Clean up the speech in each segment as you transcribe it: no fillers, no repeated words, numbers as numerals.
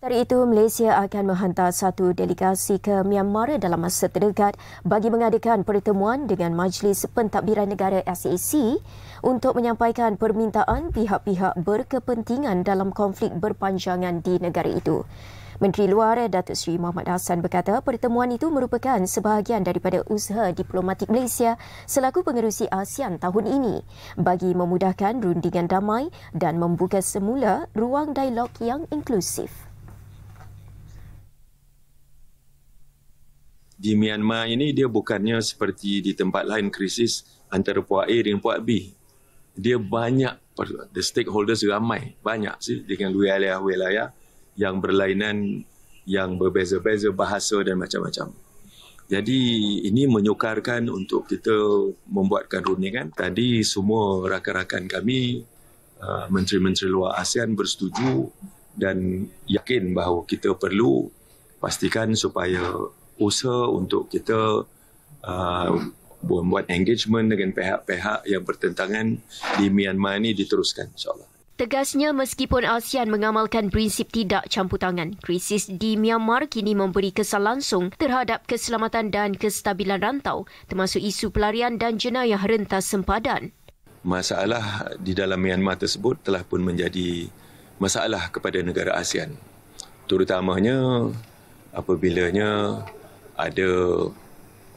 Hari itu, Malaysia akan menghantar satu delegasi ke Myanmar dalam masa terdekat bagi mengadakan pertemuan dengan Majlis Pentadbiran Negara SAC untuk menyampaikan permintaan pihak-pihak berkepentingan dalam konflik berpanjangan di negara itu. Menteri Luar Datuk Seri Mohamad Hassan berkata pertemuan itu merupakan sebahagian daripada usaha diplomatik Malaysia selaku pengerusi ASEAN tahun ini bagi memudahkan rundingan damai dan membuka semula ruang dialog yang inklusif. Di Myanmar ini dia bukannya seperti di tempat lain krisis antara puak A dengan puak B. Dia banyak, the stakeholders ramai, banyak sih dengan wilayah-wilayah yang berlainan, yang berbeza-beza bahasa dan macam-macam. Jadi ini menyukarkan untuk kita membuatkan rundingan. Tadi semua rakan-rakan kami, menteri-menteri luar ASEAN bersetuju dan yakin bahawa kita perlu pastikan supaya usaha untuk kita membuat engagement dengan pihak-pihak yang bertentangan di Myanmar ini diteruskan, insyaAllah. Tegasnya, meskipun ASEAN mengamalkan prinsip tidak campur tangan, krisis di Myanmar kini memberi kesan langsung terhadap keselamatan dan kestabilan rantau, termasuk isu pelarian dan jenayah rentas sempadan. Masalah di dalam Myanmar tersebut telah pun menjadi masalah kepada negara ASEAN. Terutamanya apabilanya ada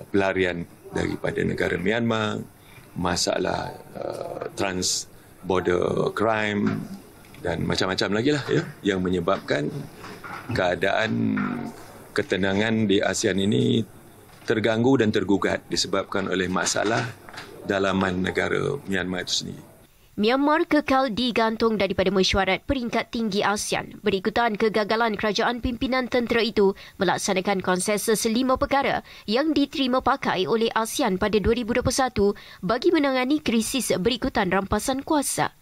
pelarian daripada negara Myanmar, masalah trans-border crime dan macam-macam lagi lah ya, yang menyebabkan keadaan ketenangan di ASEAN ini terganggu dan tergugat disebabkan oleh masalah dalaman negara Myanmar itu sendiri. Myanmar kekal digantung daripada mesyuarat peringkat tinggi ASEAN berikutan kegagalan kerajaan pimpinan tentera itu melaksanakan konsensus 5 perkara yang diterima pakai oleh ASEAN pada 2021 bagi menangani krisis berikutan rampasan kuasa.